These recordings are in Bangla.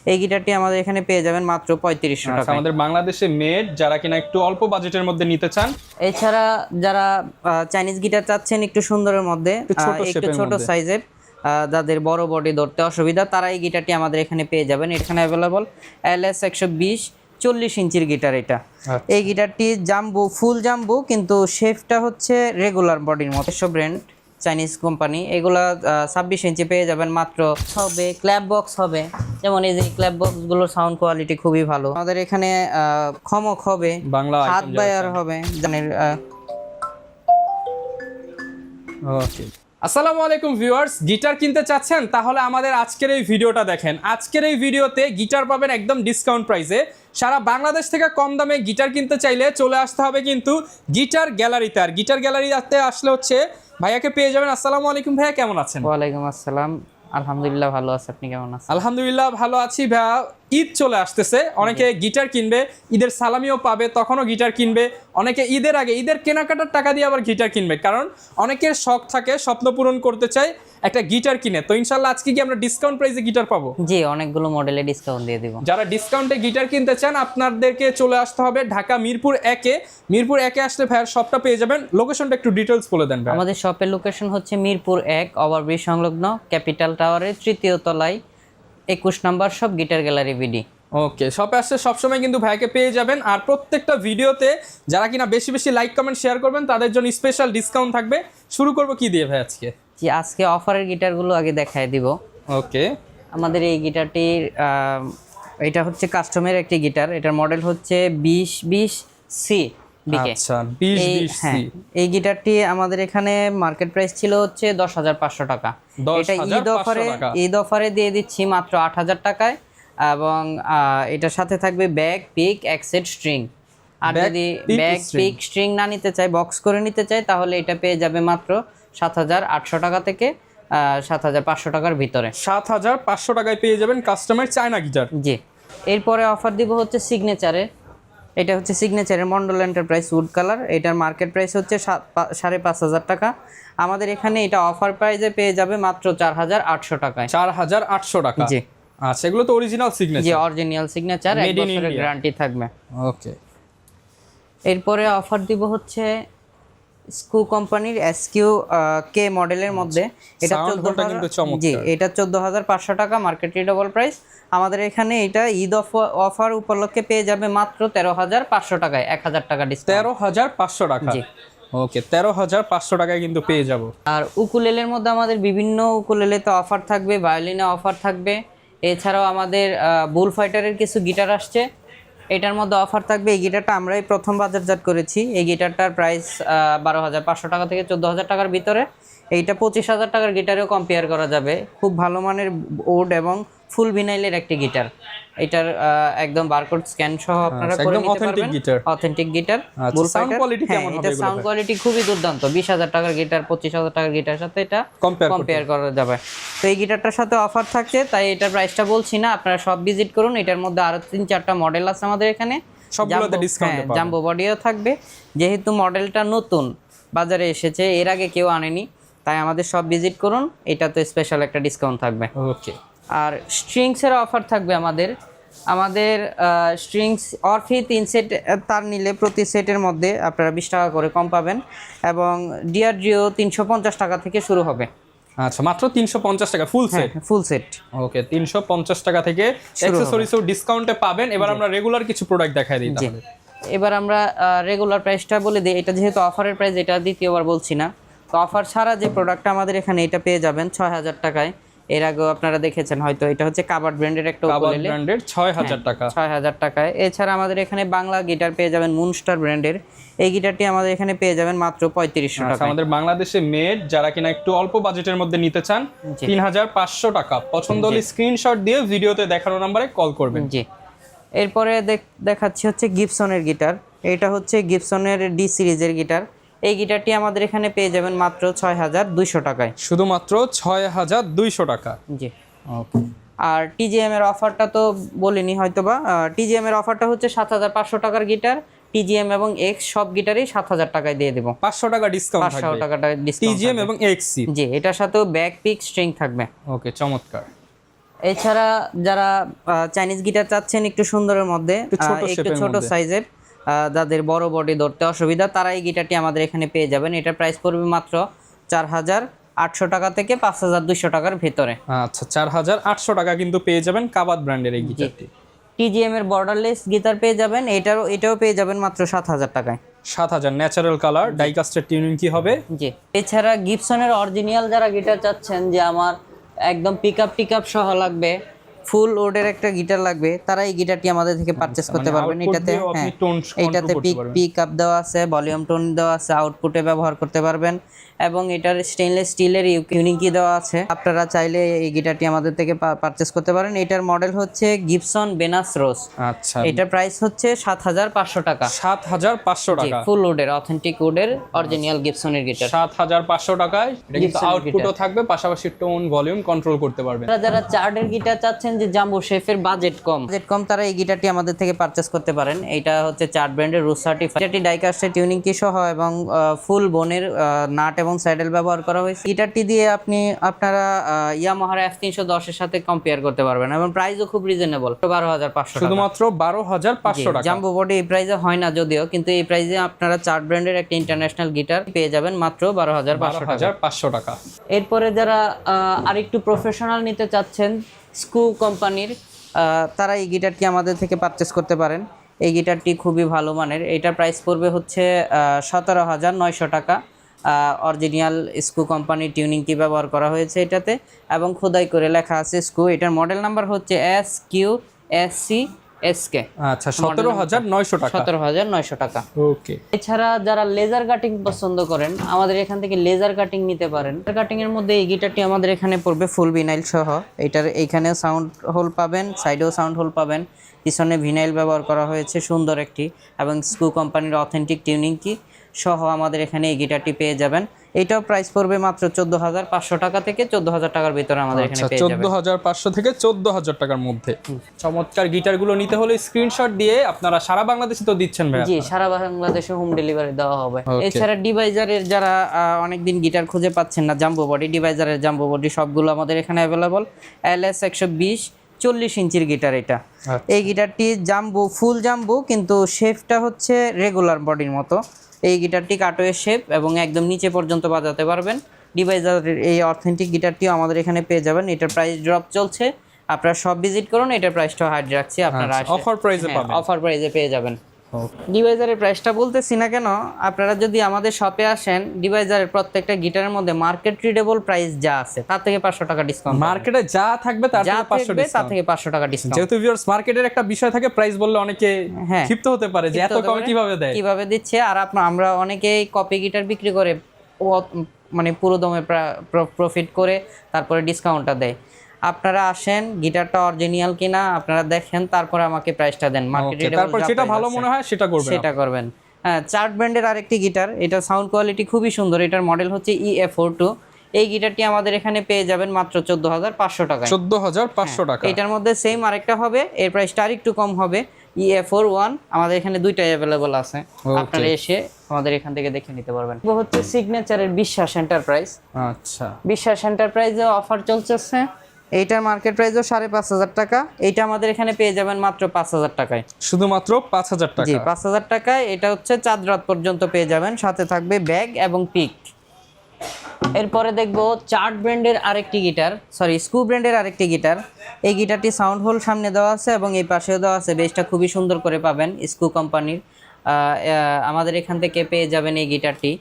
এই গিটারটি আমাদের এখানে পেয়ে যাবেন মাত্র 3500 টাকা। আমাদের বাংলাদেশে মেড, যারা কিনা একটু অল্প বাজেটের মধ্যে নিতে চান। এছাড়া যারা চাইনিজ গিটার চাচ্ছেন একটু সুন্দরের মধ্যে, একটু ছোট সাইজের, যাদের বড় বডি ধরতে অসুবিধা, তারা এই গিটারটি আমাদের এখানে পেয়ে যাবেন। এখানে অ্যাভেলেবল LS 120 40 ইঞ্চির গিটার এটা। এই গিটারটি জাম্বো, ফুল জাম্বো, কিন্তু শেপটা হচ্ছে রেগুলার বডির মতো। সব ব্র্যান্ড চাইনিজ কোম্পানি, এগুলা 26 ইঞ্চি পেয়ে যাবেন মাত্র। হবে ক্ল্যাপ বক্স হবে, যেমন এই যে ক্ল্যাপ বক্সগুলোর সাউন্ড কোয়ালিটি খুবই ভালো। আমাদের এখানে খমক হবে, বাংলা হাত বায়ার হবে, জানেন। ওকে, আসসালামু আলাইকুম ভিউয়ার্স, গিটার কিনতে চাচ্ছেন? তাহলে আমাদের আজকের এই ভিডিওটা দেখেন। আজকের এই ভিডিওতে গিটার পাবেন একদম ডিসকাউন্ট প্রাইসে। সারা বাংলাদেশ থেকে কম দামে গিটার কিনতে চাইলে চলে আসতে হবে কিন্তু গিটার গ্যালারিতে। আর গিটার গ্যালারিতে আসলে হচ্ছে ভাইয়াকে পেয়ে যাবেন। আসসালামু আলাইকুম ভাইয়া, কেমন আছেন? ওয়ালাইকুম আসসালাম, আলহামদুলিল্লাহ ভালো আছে, আপনি কেমন আছেন? আলহামদুলিল্লাহ ভালো আছি ভাইয়া। ঈদ চলে আসতেছে, অনেকে গিটার কিনবে, ঈদের সালামিও পাবে, তখনও গিটার কিনবে। অনেকে ঈদের আগে, ঈদের কেনাকাটার টাকা দিয়ে আবার গিটার কিনবে, কারণ অনেকের শখ থাকে, স্বপ্ন পূরণ করতে চায় একটা গিটার কিনে। তো ইনশাল্লাহ আজকে কি আমরা ডিসকাউন্ট প্রাইসে গিটার পাবো? জি, অনেকগুলো মডেলে ডিসকাউন্ট দিয়ে দিব। যারা ডিসকাউন্টে গিটার কিনতে চান আপনাদেরকে চলে আসতে হবে ঢাকা মিরপুর 1-এ। মিরপুর 1-এ আসলে ভাইয়ার শপটা পেয়ে যাবেন। লোকেশনটা একটু ডিটেলস বলে দেন ভাই। আমাদের শপের লোকেশন হচ্ছে মিরপুর 1 ওভারব্রিজ সংলগ্ন ক্যাপিটাল টাওয়ারের 3য় তলায় 21 নম্বর শপ, গিটার গ্যালারি বিডি। ওকে, শপে আসলে সবসময় কিন্তু ভাইকে পেয়ে যাবেন। আর প্রত্যেকটা ভিডিওতে যারা কিনা বেশি বেশি লাইক কমেন্ট শেয়ার করবেন তাদের জন্য স্পেশাল ডিসকাউন্ট থাকবে। শুরু করব কি দিয়ে ভাই আজকে? জি, আজকে অফারের গিটারগুলো আগে দেখায় দিব। ওকে, আমাদের এই গিটারটির এটা হচ্ছে কাস্টমের একটি গিটার। এটার মডেল হচ্ছে 2020C বিকে। আচ্ছা, 2020C। এই গিটারটি আমাদের এখানে মার্কেট প্রাইস ছিল হচ্ছে 10,500 টাকা। এটা ঈদ অফারে দিয়ে দিচ্ছি মাত্র 8,000 টাকায়। এবং এটার সাথে থাকবে ব্যাগ, পিক, এক সেট স্ট্রিং। আর যদি ব্যাগ, পিক, স্ট্রিং না নিতে চাই, বক্স করে নিতে চাই, তাহলে এটা পেয়ে যাবে মাত্র 7,800 টাকা থেকে 7,500 টাকার ভিতরে। 7,500 টাকায় পেয়ে যাবেন কাস্টমার চায়না গিটার। জি, এরপরে অফার দিব হচ্ছে সিগনেচারের। এটা হচ্ছে সিগনেচারের মন্ডল এন্টারপ্রাইজ উড কালার। এটার মার্কেট প্রাইস হচ্ছে 5,500 টাকা। আমাদের এখানে এটা অফার প্রাইসে পেয়ে যাবে মাত্র 4,800 টাকায়। 4,800 টাকা। জি, আচ্ছা, এগুলো তো অরিজিনাল সিগনেচার। জি, অরিজিনাল সিগনেচার, 1 বছরের গ্যারান্টি থাকবে। ওকে, এরপরে অফার দিব হচ্ছে স্কু কোম্পানির SQ কে মডেলের মধ্যে। এটা 14,500 টাকা মার্কেট রিডেবল প্রাইস। আমাদের এখানে এটা ঈদ অফার উপলক্ষে পেয়ে যাবে মাত্র 13,500 টাকায়, 1,000 টাকা ডিসকাউন্ট। 13,500 টাকা। জি, ওকে, 13,500 টাকায় কিন্তু পেয়ে যাব। আর উকুলেলের মধ্যে আমাদের বিভিন্ন উকুলেলেতে অফার থাকবে, ভায়োলিনে অফার থাকবে। এছাড়াও আমাদের বুল ফাইটারের কিছু গিটার আসছে, এটার মধ্যে অফার থাকবে। এই গিটারটা আমরাই প্রথম বাজারজাত করেছি। এই গিটারটার প্রাইস 12,500 টাকা থেকে 14,000 টাকার ভিতরে। এইটা 25,000 টাকার গিটারেও কম্পেয়ার করা যাবে। খুব ভালো মানের উড এবং ফুল ভিনাইলের একটি গিটার। এটার একদম বারকোড স্ক্যান সহ আপনারা করে নিতে পারবেন। Authentic guitar. Bull fighter. এটা সাউন্ড কোয়ালিটি খুবই দুর্দান্ত। 20,000 টাকার গিটার 25,000 টাকার গিটারের সাথে এটা কম্পেয়ার করা যাবে। তো এই গিটারটার সাথে অফার থাকছে, তাই এটার প্রাইসটা বলছি না, আপনারা সব ভিজিট করুন। এটার মধ্যে আরো 3-4টা মডেল আছে আমাদের এখানে। সবগুলোতে ডিসকাউন্ট পাবেন। জাম্বো বডিও থাকবে। যেহেতু মডেলটা নতুন বাজারে এসেছে, এর আগে কেউ আনেনি, তাই আমাদের সব ভিজিট করুন। এটা তো স্পেশাল একটা ডিসকাউন্ট থাকবে। ওকে, আর স্ট্রিংসের অফার থাকবে আমাদের স্ট্রিংস অরফি 3 সেট তার নিলে প্রতি সেটের মধ্যে আপনারা 20 টাকা করে কম পাবেন। এবং ডিআরজিও 350 টাকা থেকে শুরু হবে। আচ্ছা, মাত্র 350 টাকা ফুল সেট। Full set. ওকে, 350 টাকা থেকে অ্যাকসেসরিজও ডিসকাউন্টে পাবেন। এবার আমরা রেগুলার কিছু প্রোডাক্ট দেখাই দিই তাহলে। এবার আমরা রেগুলার প্রাইসটা বলে দিই। এটা যেহেতু অফারের প্রাইস, এটা দ্বিতীয়বার বলছি না। তো অফার ছাড়া যে প্রোডাক্টটা আমাদের এখানে, এটা পেয়ে যাবেন 6,000 টাকায়। এর আগেও আপনারা দেখেছেন হয়তো, এটা হচ্ছে কাবার্ড ব্র্যান্ডের একটা উকুলেলে। 6,000 টাকা। 6,000 টাকায়। এছাড়া আমাদের এখানে বাংলা গিটার পেয়ে যাবেন মুনস্টার ব্র্যান্ডের। এই গিটারটি আমাদের এখানে পেয়ে যাবেন মাত্র 3500 টাকা। আমাদের বাংলাদেশে মেড, যারা কিনা একটু অল্প বাজেটের মধ্যে নিতে চান, 3,500 টাকা। পছন্দ হলে স্ক্রিনশট দিয়ে ভিডিওতে দেখানো নম্বরে কল করবেন। জি, এরপরে দেখাচ্ছি হচ্ছে গিবসনের গিটার। এটা হচ্ছে গিবসনের ডি সিরিজের গিটার। এই গিটারটি আমাদের এখানে পেয়ে যাবেন মাত্র 6,200 টাকায়। শুধুমাত্র 6,200 টাকা। জি, ওকে। আর টিজিএম এর অফারটা তো বলিনি হয়তোবা। টিজিএম এর অফারটা হচ্ছে 7,500 টাকার গিটার। টিজিএম এবং এক্স সব গিটারই 7,000 টাকায় দিয়ে দেব। 500 টাকা ডিসকাউন্ট থাকবে। 500 টাকা ডিসকাউন্ট টিজিএম এবং এক্সসি। জি, এটার সাথেও ব্যাক পিক স্ট্রিং থাকবে। ওকে, চমৎকার। এছাড়া যারা চাইনিজ গিটার চাচ্ছেন একটু সুন্দরের মধ্যে, একটু ছোট সাইজের, যাদের বড় বডি ধরতে অসুবিধা, তারা এই গিটারটি আমাদের এখানে পেয়ে যাবেন। এটার প্রাইস পড়বে মাত্র 4800 টাকা থেকে 5200 টাকার ভিতরে। আচ্ছা, 4800 টাকা কিন্তু পেয়ে যাবেন কাবাত ব্র্যান্ডের এই গিটারটি। টিজিএম এর বর্ডারলেস গিটার পেয়ে যাবেন, এটাও পেয়ে যাবেন মাত্র 7000 টাকায়। 7000 ন্যাচারাল কালার, ডাইকাস্টের টিউনিং কি হবে? জি। এছাড়া গিবসনের অরিজিনাল যারা গিটার চাচ্ছেন যে আমার একদম পিকআপ সহ লাগবে, ফুল ওডের একটা গিটার লাগবে, তারা এই গিটারটি আমাদের থেকে পারচেজ করতে পারবেন। এটাতে এটাতে পিকআপ দেওয়া আছে, ভলিউম টোন দেওয়া আছে, আউটপুটে ব্যবহার করতে পারবেন এবং এটার স্টেইনলেস স্টিলের ইউনিক কি দেওয়া আছে। আপনারা চাইলে এই গিটারটি আমাদের থেকে পারচেজ করতে পারেন। এটার মডেল হচ্ছে গিবসন বেনাস রোজ। আচ্ছা, এটার প্রাইস হচ্ছে 7500 টাকা। 7500 টাকা, ফুল ওডের অথেন্টিক ওডের অরিজিনাল গিবসনের গিটার 7500 টাকায়। এটা কিন্তু আউটপুটও থাকবে, পাশাপাশি টোন ভলিউম কন্ট্রোল করতে পারবেন। যারা চার্ডের গিটার চাচ্ছেন যে জাম্বো শেফের বাজেট কম, তারা এই গিটারটি আমাদের থেকে পারচেজ করতে পারেন। এটা হচ্ছে চার্ড ব্র্যান্ডের রুস সার্টিফাইড। এটি ডাইকাস্টের টিউনিং কি সহ এবং ফুল বোনের নাট এবং স্যাডেল ব্যবহার করা হয়েছে। গিটারটি দিয়ে আপনারা ইয়ামাহার F310 এর সাথে কম্পেয়ার করতে পারবেন এবং প্রাইসও খুব রিজনেবল, 12500 টাকা। শুধুমাত্র 12500 টাকা। জাম্বো বডি এই প্রাইসে হয় না যদিও, কিন্তু এই প্রাইসে আপনারা চার্ড ব্র্যান্ডের একটা ইন্টারন্যাশনাল গিটার পেয়ে যাবেন মাত্র 12500 টাকা। এরপরে যারা আরেকটু প্রফেশনাল নিতে চাচ্ছেন স্কু কোম্পানির, তারা এই গিটারটি আমাদের থেকে পারচেস করতে পারেন। এই গিটারটি খুবই ভালো মানের। এটার প্রাইস পড়বে হচ্ছে 17900 টাকা। অরিজিনাল স্কু কোম্পানির টিউনিং কি ব্যবহার করা হয়েছে এটাতে এবং খোদাই করে লেখা আছে স্কু। এটার মডেল নাম্বার হচ্ছে SQSC। আচ্ছা, 17900 টাকা। 17900 টাকা। ওকে। এছাড়া যারা লেজার কাটিং পছন্দ করেন, আমাদের এখান থেকে লেজার কাটিং নিতে পারেন। কাটিং এর মধ্যে এই গিটারটি আমাদের এখানে পড়বে ফুল ভিনাইল সহ। এটার এইখানে সাউন্ড হোল পাবেন, সাইডেও সাউন্ড হোল পাবেন, পিছনে ভিনাইল ব্যবহার করা হয়েছে সুন্দর একটি, এবং স্কু কোম্পানির অথেন্টিক টিউনিং কি সহ আমাদের এখানে এই গিটারটি পেয়ে যাবেন। এটাও প্রাইস পড়বে মাত্র 14500 টাকা থেকে 14000 টাকার ভিতরে আমাদের এখানে পেয়ে যাবেন। 14500 থেকে 14000 টাকার মধ্যে চমৎকার গিটারগুলো নিতে হলে স্ক্রিনশট দিয়ে আপনারা সারা বাংলাদেশে তো দিচ্ছেন ভাই? জি, সারা বাংলাদেশে হোম ডেলিভারি দেওয়া হবে। এছাড়া ডিভাইজারের যারা অনেকদিন গিটার খুঁজে পাচ্ছেন না, জাম্বো বডি, ডিভাইজারের জাম্বো বডি সবগুলো আমাদের এখানে অ্যাভেলেবল। LS 120 40 ইঞ্চির গিটার এটা। এই গিটারটি জাম্বো, ফুল জাম্বো, কিন্তু শেপটা হচ্ছে রেগুলার বডির মতো। এই গিটারটি কাটওয়ে শেপ এবং একদম নিচে পর্যন্ত বাজাতে পারবেন। ডিভাইজারের এই অথেন্টিক গিটারটিও আমাদের এখানে পেয়ে যাবেন। এটার প্রাইস ড্রপ চলছে, আপনারা সব ভিজিট করুন। এটার প্রাইসটা হাইড রাখছি, আপনারা অফার প্রাইসে পাবেন, অফার প্রাইসে পেয়ে যাবেন। ডিভাইজারের প্রাইসটা বলতেছি না কেন, আপনারা যদি আমাদের শপে আসেন, ডিভাইজারের প্রত্যেকটা গিটারের মধ্যে মার্কেট রিডেবল প্রাইস যা আছে তার থেকে 500 টাকা ডিসকাউন্ট। মার্কেটে যা থাকবে তার থেকে 500 ডিসকাউন্ট, তার থেকে 500 টাকা ডিসকাউন্ট। যেহেতু ভিউয়ার্স মার্কেটের একটা বিষয় থাকে, প্রাইস বললে অনেকে ক্ষিপ্ত হতে পারে যে এত কমে কিভাবে দিচ্ছে। আর আমরা অনেকেই কপি গিটার বিক্রি করে মানে পুরো দমে প্রফিট করে তারপরে ডিসকাউন্টটা দেয়। আপনারা আসেন, গিটারটা অরিজিনাল কিনা আপনারা দেখেন, তারপরে আমাকে প্রাইসটা দেন। মার্কেটে তারপর যেটা ভালো মনে হয় সেটা করবেন। হ্যাঁ, চার্ট ব্র্যান্ডের আরেকটি গিটার, এটা সাউন্ড কোয়ালিটি খুবই সুন্দর। এটার মডেল হচ্ছে EF42। এই গিটারটি আমাদের এখানে পেয়ে যাবেন মাত্র 14500 টাকায়। 14500 টাকা। এটার মধ্যে সেম আরেকটা হবে, এর প্রাইসটা আরেকটু কম হবে, EF41। আমাদের এখানে দুইটাই অ্যাভেলেবল আছে, আপনারা এসে আমাদের এখান থেকে দেখে নিতে পারবেন। এটা হচ্ছে সিগনেচারের বিশ্বাস এন্টারপ্রাইজ। আচ্ছা, বিশ্বাস এন্টারপ্রাইজে অফার চলছে। এইটার মার্কেট প্রাইসও 5500 টাকা। এইটা আমাদের এখানে পেয়ে যাবেন মাত্র 5000 টাকায়। শুধুমাত্র 5000 টাকা? জি, 5000 টাকায়। এটা হচ্ছে চাঁদ রাত পর্যন্ত পেয়ে যাবেন, সাথে থাকবে ব্যাগ এবং পিক। এরপরে দেখবো চার্ট ব্র্যান্ডের আরেকটি গিটার, স্কু ব্র্যান্ডের আরেকটি গিটার। এই গিটারটি সাউন্ড হোল সামনে দেওয়া আছে এবং এই পাশেও দেওয়া আছে। বেসটা খুবই সুন্দর করে পাবেন স্কু কোম্পানির। আমাদের এখান থেকে পেয়ে যাবেন এই গিটারটি।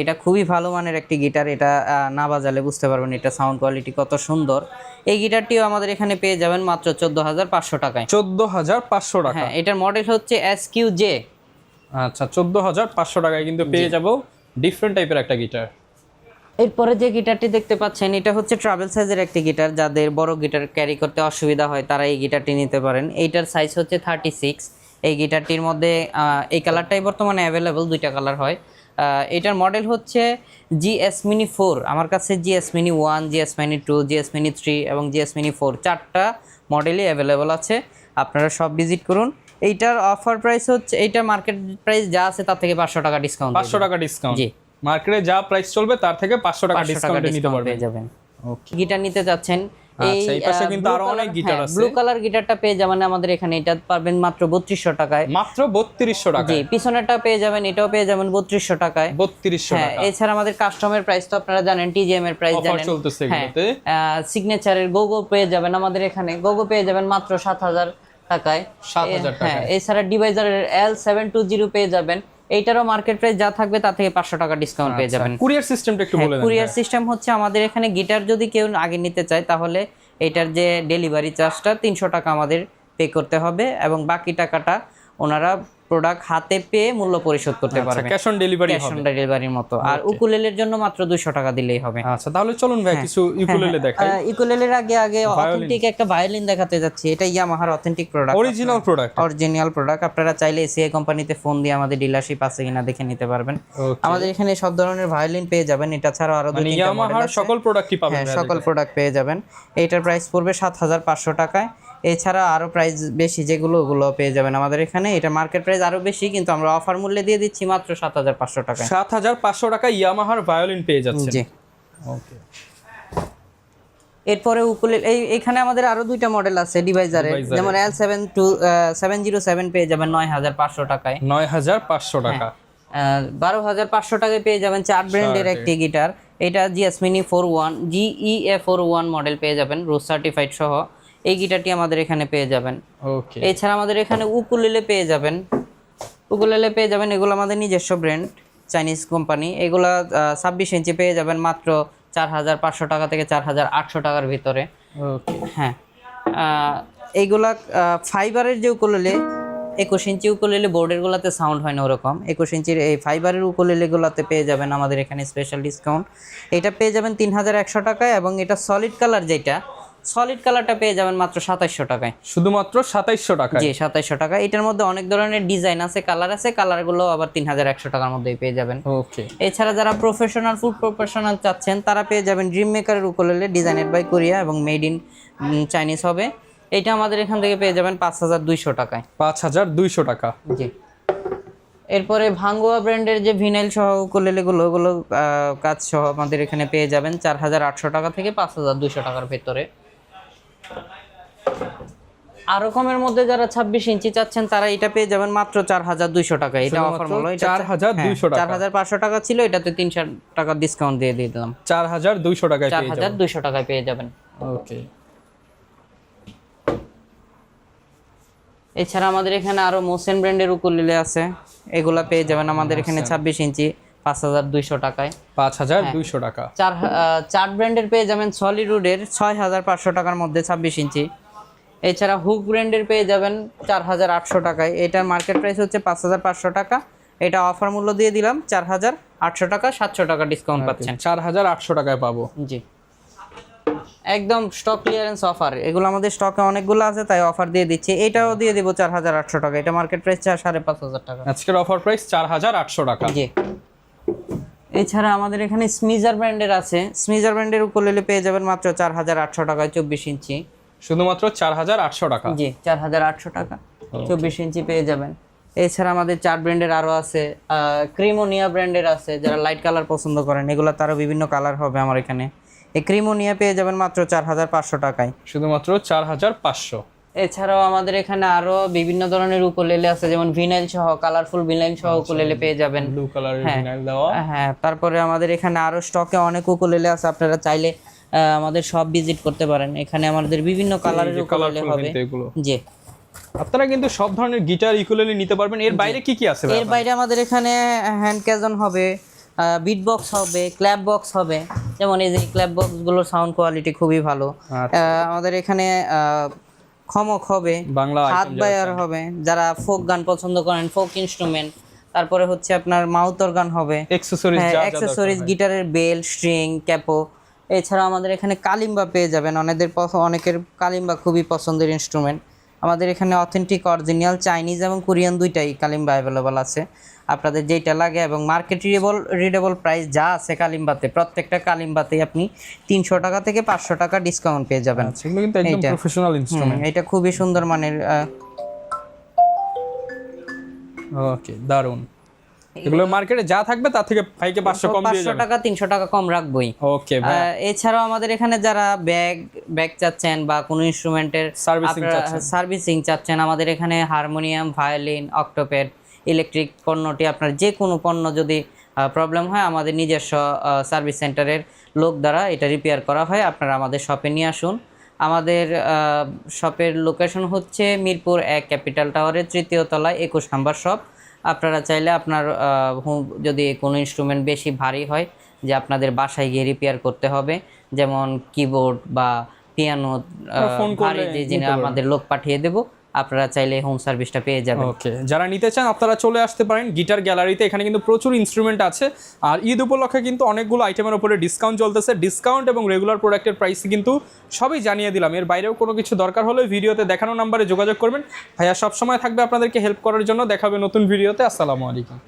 এটা খুবই ভালো মানের একটি গিটার, এটা না বাজালে বুঝতে পারবেন এটা সাউন্ড কোয়ালিটি কত সুন্দর। এই গিটারটিও আমাদের এখানে পেয়ে যাবেন মাত্র 14500 টাকায়। 14500 টাকা? হ্যাঁ, এটার মডেল হচ্ছে SQJ। আচ্ছা, 14500 টাকায় কিন্তু পেয়ে যাব ডিফারেন্ট টাইপের একটা গিটার। এরপরে যে গিটারটি দেখতে পাচ্ছেন, এটা হচ্ছে ট্রাভেল সাইজের একটি গিটার। যাদের বড় গিটার ক্যারি করতে অসুবিধা হয় তারা এই গিটারটি নিতে পারেন। এইটার সাইজ হচ্ছে 36। এই গিটারটির মধ্যে এই কালারটাই বর্তমানে অ্যাভেলেবল, দুইটা কালার হয়। এটার মডেল হচ্ছে GS Mini 4। আমার কাছে GS Mini 1, GS Mini 2, GS Mini 3 এবং GS Mini 4 চারটা মডেলই অ্যাভেলেবল আছে, আপনারা সব ভিজিট করুন। এইটার অফার প্রাইস হচ্ছে, এইটার মার্কেট প্রাইস যা আছে তার থেকে 500 টাকা ডিসকাউন্ট। 500 টাকা ডিসকাউন্ট? জি, মার্কেটে যা প্রাইস চলবে তার থেকে 500 টাকা ডিসকাউন্টে নিতে পারবেন। পেয়ে যাবেন। গিটার নিতে যাচ্ছেন, আচ্ছা, এই পাশে কিন্তু আরো অনেক গিটার আছে। ব্লু কালার গিটারটা পেয়ে যাবেন আমাদের এখানে, এটা পাবেন মাত্র 3200 টাকায়। মাত্র 3200 টাকা? জি, পিছনেরটা পেয়ে যাবেন, এটাও পেয়ে যাবেন 3200 টাকায়। 3200 হ্যাঁ, টাকা। এছাড়া আমাদের কাস্টমার প্রাইস তো আপনারা জানেন, টিজিএম এর প্রাইস অফার জানেন। চলতেছে এগুলোতে। সিগনেচারের গোগো পেয়ে যাবেন আমাদের এখানে, গোগো পেয়ে যাবেন মাত্র 7000 টাকায়। 7000 টাকায়। হ্যাঁ, এছাড়া ডিভাইজারের L720 পেয়ে যাবেন, এইটারও মার্কেট প্রাইস যা থাকবে তা থেকে 500 টাকা ডিসকাউন্ট পেয়ে যাবেন। কুরিয়ার সিস্টেমটা একটু বলে দেন। কুরিয়ার সিস্টেম হচ্ছে আমাদের এখানে গিটার যদি কেউ আগে নিতে চায় তাহলে এটার যে ডেলিভারি চার্জটা 300 টাকা আমাদের পে করতে হবে, এবং বাকি টাকাটা ওনারা প্রোডাক্ট হাতে পেয়ে মূল্য পরিশোধ করতে পারবে। ক্যাশ অন ডেলিভারি ক্যাশ হবে। অন ডেলিভারির মতো। আর উকুলেলের জন্য মাত্র 200 টাকা দিলেই হবে। আচ্ছা, তাহলে চলুন ভাই কিছু ইউকুলেলে দেখাই। ইকুলেলের আগে অথেন্টিক একটা ভায়োলিন দেখাতে যাচ্ছি। এটা ইয়ামাহার authentic product, original product. Original product. আপনারা চাইলে এসিআই কোম্পানিতে ফোন দিয়ে আমাদের ডিলারশিপ আছে কিনা দেখে নিতে পারবেন। আমাদের এখানে সব ধরনের ভায়োলিন পেয়ে যাবেন, এটা ছাড়াও আরো দুই তিনটা মডেল ইয়ামাহার আছে। সকল প্রোডাক্টই পাবেন। হ্যাঁ, সকল প্রোডাক্ট পেয়ে যাবেন। এটার প্রাইস পড়বে 7500 টাকায়। এছাড়া আরো প্রাইস বেশি যেগুলো ওগুলো পেয়ে যাবেন আমাদের এখানে। এটা মার্কেট প্রাইস আরো বেশি, কিন্তু আমরা অফার মূল্যে দিয়ে দিচ্ছি মাত্র 7500 টাকায়। 7500 টাকা ইয়ামাহার ভায়োলিন পেয়ে যাচ্ছেন। জি, ওকে। এরপরে এখানে আমাদের আরো দুইটা মডেল আছে ডিভাইজারের, যেমন L707 পেয়ে যাবেন 9500 টাকায়। 9500 টাকা। 12500 টাকায় পেয়ে যাবেন 4 ব্র্যান্ডের একটি গিটার। এটা জিএসমিনি 41 GEA41 মডেল পেয়ে যাবেন, রোজ সার্টিফাইড সহ। এই গিটারটি আমাদের এখানে পেয়ে যাবেন। ওকে। এছাড়া আমাদের এখানে উকুলেলে পেয়ে যাবেন, উকুলেলে পেয়ে যাবেন, এগুলো আমাদের নিজস্ব ব্র্যান্ড, চাইনিজ কোম্পানি। এগুলা 26 ইঞ্চি পেয়ে যাবেন মাত্র 4500 টাকা থেকে 4800 টাকার ভিতরে। ওকে। হ্যাঁ, এইগুলা ফাইবারের যে উকুলেলে 21 ইঞ্চি উকুলেলে, বোর্ডের গুলাতে সাউন্ড হয় না ওরকম। 21 ইঞ্চির এই ফাইবারের উকুলেলে গুলাতে পেয়ে যাবেন আমাদের এখানে স্পেশাল ডিসকাউন্ট। এটা পেয়ে যাবেন 3100 টাকায়, এবং এটা সলিড কালার, যেটা সলিড কালারটা পেয়ে যাবেন মাত্র 2700 টাকায়। শুধুমাত্র 2700 টাকায়? জি, 2700 টাকা। এটার মধ্যে অনেক ধরনের ডিজাইন আছে, কালার আছে, কালারগুলো আবার 3100 টাকার মধ্যেই পেয়ে যাবেন। ওকে। এছাড়া যারা প্রফেশনাল ফুড প্রফেশনাল চাচ্ছেন তারা পেয়ে যাবেন ড্রিম মেকারের উকুলেলে, ডিজাইনেড বাই কোরিয়া এবং মেড ইন চাইনিজ হবে। এটা আমাদের এখান থেকে পেয়ে যাবেন 5200 টাকায়। 5200 টাকা। জি। এরপরে ভাঙ্গুয়া ব্র্যান্ডের যে ভিনাইল সহ উকুলেলেগুলো, ওগুলো কাজ সহ আমাদের এখানে পেয়ে যাবেন 4800 টাকা থেকে 5200 টাকার ভেতরে। আরো কমের মধ্যে যারা 26 ইঞ্চি চাচ্ছেন তারা এটা পেয়ে যাবেন মাত্র 4200 টাকা। এটা অফার মূল্য। এটা 4200 টাকা। 4500 টাকা ছিল, এটাতে 300 টাকা ডিসকাউন্ট দিয়ে দিলাম। 4200 টাকায় পেয়ে যাবেন। 4200 টাকায় পেয়ে যাবেন। ওকে। এছাড়া আমাদের এখানে আরো মোসেন ব্র্যান্ডের উকুলেলে আছে, এগুলা পেয়ে যাবেন আমাদের এখানে 26 ইঞ্চি 5200 টাকায়। 5200 টাকা। চার ব্র্যান্ডের পেয়ে যাবেন সলিডউডের 6500 টাকার মধ্যে 26 ইঞ্চি। এছাড়া হুক ব্র্যান্ডের পেয়ে যাবেন 4800 টাকায়। এটার মার্কেট প্রাইস হচ্ছে 5500 টাকা, এটা অফার মূল্য দিয়ে দিলাম 4800 টাকা, 700 টাকা ডিসকাউন্ট পাচ্ছেন। 4800 টাকায় পাবো। জি, একদম স্টক ক্লিয়ারেন্স অফার। এগুলো আমাদের স্টকে অনেকগুলো আছে, তাই অফার দিয়ে দিচ্ছি। এটাও দিয়ে দিব 4800 টাকা, এটা মার্কেট প্রাইস 5500 টাকা। আজকের অফার প্রাইস 4800 টাকা। জি। এছাড়া আমাদের এখানে স্মিজার ব্র্যান্ডের আছে, স্মিজার ব্র্যান্ডের উকুলেলে পেয়ে যাবেন মাত্র 4800 টাকায় 24 ইঞ্চি। শুধুমাত্র 4800 টাকা? জি, 4800 টাকা 24 ইঞ্চি পেয়ে যাবেন। এছাড়া আমাদের 4 ব্র্যান্ডের আরো আছে, ক্রিমোনিয়া ব্র্যান্ডের আছে, যারা লাইট কালার পছন্দ করেন, এগুলো তারও বিভিন্ন কালার হবে আমার এখানে। এই ক্রিমোনিয়া পেয়ে যাবেন মাত্র 4500 টাকায়। শুধুমাত্র 4500। এছাড়াও আমাদের এখানে আরো বিভিন্ন ধরনের উকুলেলে আছে, যেমন ভিনাইল সহ, কালারফুল ভিনাইল সহ উকুলেলে পেয়ে যাবেন। ব্লু কালারের ভিনাইল দেওয়া। হ্যাঁ, তারপরে আমাদের এখানে আরো স্টকে অনেক উকুলেলে আছে, আপনারা চাইলে আমাদের সব ভিজিট করতে পারেন। এখানে আমাদের বিভিন্ন কালারের উকুলেলে হবে। জি, আপনারা কিন্তু সব ধরনের গিটার ইকুলেলে নিতে পারবেন। এর বাইরে কি কি আছে? এর বাইরে আমাদের এখানে হ্যান্ড ক্যাজন হবে, বিট বক্স হবে, ক্ল্যাপ বক্স হবে। যেমন এই যে ক্ল্যাপ বক্সগুলোর সাউন্ড কোয়ালিটি খুবই ভালো। আমাদের এখানে খমক হবে, হাত বায়ার হবে, যারা ফোক গান পছন্দ করেন, ফোক ইনস্ট্রুমেন্ট। তারপরে হচ্ছে আপনার মাউথ অর্গান হবে, অ্যাক্সেসরিজ, গিটারের বেল, স্ট্রিং, ক্যাপো। এছাড়া আমাদের এখানে কালিম্বা পেয়ে যাবেন। অনেকের কালিম্বা খুবই পছন্দের ইনস্ট্রুমেন্ট। আমাদের এখানে অথেন্টিক অরিজিনাল চাইনিজ এবং কোরিয়ান দুইটাই কালিম্বা অ্যাভেলেবল আছে, আপনাদের যেটা লাগে। এবং মার্কেট রিডেবল প্রাইস যা আছে কালিম্বাতে, প্রত্যেকটা কালিম্বাতেই আপনি 300 টাকা থেকে 500 টাকা ডিসকাউন্ট পেয়ে যাবেন। এগুলো কিন্তু একদম প্রফেশনাল ইনস্ট্রুমেন্ট। এটা খুবই সুন্দর মানের। ওকে, দারুন। এগুলো মার্কেটে যা থাকবে তার থেকে ভাইকে 500 কম দিয়ে 500 যাবেন। টাকা 300 টাকা কম রাখবই। ওকে ভাই, এছাড়াও আমাদের এখানে যারা ব্যাগ চাচ্ছেন বা কোনো ইনস্ট্রুমেন্টের সার্ভিসিং চাচ্ছেন, আমাদের এখানে হারমোনিয়াম, ভায়োলিন, অক্টোপ্যাড, ইলেকট্রিক পণ্যটি আপনার যে কোনো পণ্য যদি প্রবলেম হয় আমাদের নিজস্ব সার্ভিস সেন্টারের লোক দ্বারা এটা রিপেয়ার করা হয়। আপনারা আমাদের শপে নিয়ে আসুন। আমাদের শপের লোকেশন হচ্ছে মিরপুর 1 ক্যাপিটাল টাওয়ারের 3য় তলায় 21 নম্বর শপ। আপনারা চাইলে আপনার যদি কোনো ইনস্ট্রুমেন্ট বেশি ভারী হয় যে আপনাদের বাসায় গিয়ে রিপেয়ার করতে হবে, যেমন কিবোর্ড বা পিয়ানো, ফোন ভারী যে জিনিস আমাদের লোক পাঠিয়ে দেব, আপনারা চাইলে হোম সার্ভিসটা পেয়ে যাবেন। ওকে, যারা নিতে চান আপনারা চলে আসতে পারেন গিটার গ্যালারিতে। এখানে কিন্তু প্রচুর ইনস্ট্রুমেন্ট আছে, আর ঈদ উপলক্ষে কিন্তু অনেকগুলো আইটেমের উপরে ডিসকাউন্ট চলতেছে। ডিসকাউন্ট এবং রেগুলার প্রোডাক্টের প্রাইস কিন্তু সবই জানিয়ে দিলাম। এর বাইরেও কোনো কিছু দরকার হলে ভিডিওতে দেখানো নাম্বারে যোগাযোগ করবেন। ভাইয়া সবসময় থাকবে আপনাদেরকে হেল্প করার জন্য। দেখাবে নতুন ভিডিওতে। আসসালামু আলাইকুম।